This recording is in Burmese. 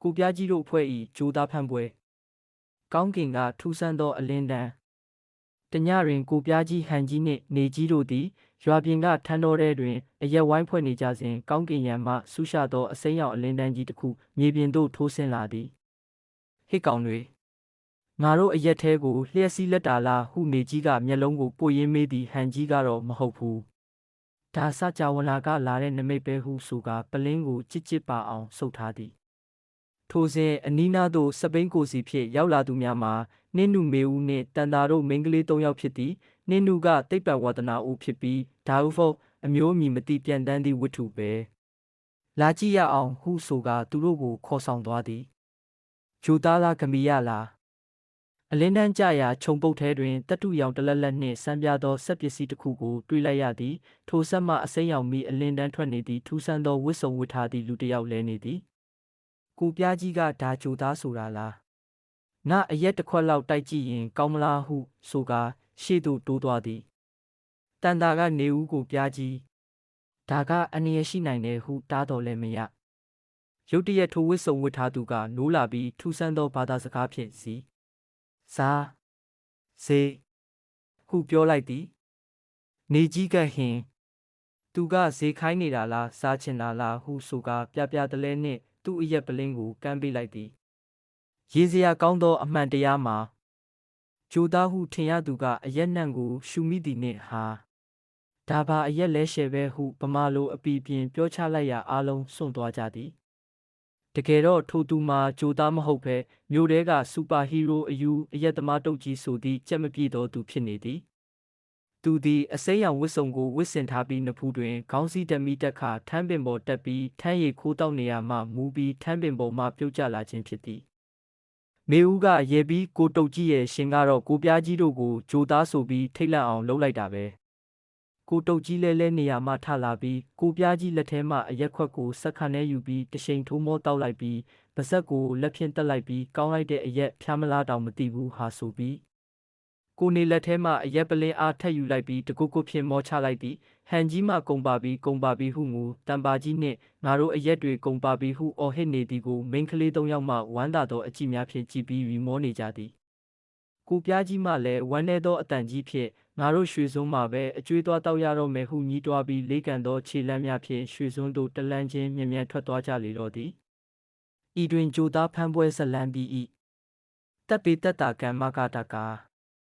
ကိုပြကြီးတို့ဖွဲ့၏ဂျိုသားဖန်ပွဲကောင်းကင်ကထူးဆန်းသောအလင်းတန်းတညတွင်ကိုပြကြီးဟန်ကြီးနှင့်နေကြီးတို့သည်ရွာပြင်ကထန်းတော်ထဲတွင်အရက်ဝိုင်းဖွဲ့နေကြစဉ်ကောင်းကင်ယံမှဆူးရှသောအစိမ်းရောင်အလင်းတန်းကြီးတစ်ခုမြေပြင်သို့ထိုးဆင်းလာသည်ဟစ်ကောင်တွေငါတို့အရက်ထဲကိုလျှက်စီးလက်တာလားဟုနေကြီးကမျက်လုံးကိုပို့ရင်းမေးသည်ဟန်ကြီးကတော့မဟုတ်ဘူးဒါစကြဝဠာကလာတဲ့နမိတ်ပဲဟုဆိုကပလင်းကိုကြစ်ကြစ်ပါအောင်ဆုပ်ထားသည်ထိုစဉ်အနီးနားသို့စပိန်ကိုစီဖြင့်ရောက်လာသူများမှာနှင်းနုမေဦးနှင့်တန်တာတို့မိန်းကလေး၃ယောက်ဖြစ်သည်နှင်းနုကသိပ္ပံဝါဒနာဦးဖြစ်ပြီးဒါဟုဖို့အမျိုးအမည်မသိပြန်တန်းသည့်ဝတ္ထုပဲလာကြည့်ရအောင်ဟုဆိုကသူတို့ကိုခေါ်ဆောင်သွားသည်ဂျိုသားလားဂမီရလားအလင်းတန်းကြရာခြုံပုတ်ထဲတွင်တတုရောင်တလက်လက်နှင့်စမ်းပြသောစက်ပစ္စည်းတစ်ခုကိုတွေ့လိုက်ရသည်ထိုဆက်မှအစိမ်းရောင်မီအလင်းတန်းထွက်နေသည့်ထူးဆန်းသောဝတ်စုံဝတ်ထားသည့်လူတစ်ယောက်လဲနေသည်ကိုပြကြီးကဒါဂျိုသားဆိုတာလားငါအရက်တစ်ခွက်လောက်တိုက်ကြည့်ရင်ကောင်းမလားဟုဆိုကာရှေ့သို့တိုးသွားသည်တန်တာကနေဦးကိုပြကြီးဒါကအန္တရာယ်ရှိနိုင်တယ်ဟုတားတော်လည်းမရရုတ်တရက်ထိုဝတ်စုံဝတ်ထားသူကနိုးလာပြီးထူးဆန်းသောဘာသာစကားဖြင့်စီစားစေဟုပြောလိုက်သည်နေကြီးကဟင်သူကဈေးခိုင်းနေတာလားစားချင်တာလားဟုဆိုကာပြပြတလဲနှင့်သူ့အရက်ပလင်းကိုကမ်းပေးလိုက်သည်ရေစရာကောင်းသောအမှန်တရားမှာဂျိုသားဟုထင်ရသူကအရက်နှံ့ကိုရှူမိသည်နှင့်ဟာဒါပါအရက်လဲရှယ်ပဲဟုဗမာလိုအပီပြင်ပြောချလိုက်ရာအားလုံးစွန့်သွားကြသည်တကယ်တော့ထိုသူမှာဂျိုသားမဟုတ်ဘဲမြို့ထဲကစူပါဟီးရိုးအယူအရက်သမားတုတ်ကြီးဆိုသည့်ကြက်မပြည့်သောသူဖြစ်နေသည်သူသည်အစိမ်းရောင်ဝတ်စုံကိုဝတ်ဆင်ထားပြီးနဖူးတွင်ခေါင်းစည်းတမီတက်ခါထမ်းပင်ပေါ်တက်ပြီးထမ်းရည်ခိုးတောက်နေရမှမူပြီးထမ်းပင်ပေါ်မှပြုတ်ကျလာခြင်းဖြစ်သည်မေဦးကရေပြီးကိုတုတ်ကြီးရဲ့ရှင်ကတော့ကိုပြားကြီးတို့ကိုဂျိုသားဆိုပြီးထိတ်လန့်အောင်လှုပ်လိုက်တာပဲကိုတုတ်ကြီးလဲနေရာမှထလာပြီးကိုပြားကြီးလက်ထဲမှအရက်ခွက်ကိုစက်ခါနဲ့ယူပြီးတရှိန်ထိုးမောတောက်လိုက်ပြီးပါဇက်ကိုလက်ဖြင့်တက်လိုက်ပြီးကောင်းလိုက်တဲ့အရက်ဖျားမလားတောင်မသိဘူးဟာဆိုပြီးကိုနေလက်ထဲမှအရက်ပလင်းအားထက်ယူလိုက်ပြီးတကုတ်ကုတ်ဖြင့်မောချလိုက်သည်ဟန်ကြီးမှကုံပါပြီးဟုငူတန်ပါကြီးနှင့်ငါတို့အရက်တွေကုံပါပြီးဟုအော်ဟစ်နေသည်ကိုမိန်းကလေး၃ယောက်မှဝမ်းသာသောအကြည့်များဖြင့်ကြည်ပြီးရီမောနေကြသည်ကိုပြားကြီးမှလည်းဝမ်းနည်းသောအတန်ကြီးဖြင့်ငါတို့ရွှေစွန်းမှာပဲအကျွေးသွားတောက်ရတော့မယ်ဟုညှိတွားပြီးလေးကန်သောခြေလမ်းများဖြင့်ရွှေစွန်းတို့တလန်းချင်းမြ мян ထွက်သွားကြလေတော့သည်ဤတွင်ဂျိုသားဖမ်းပွဲဇလန်းပြီး၏တပ်ပေတက်တာကံမကတကား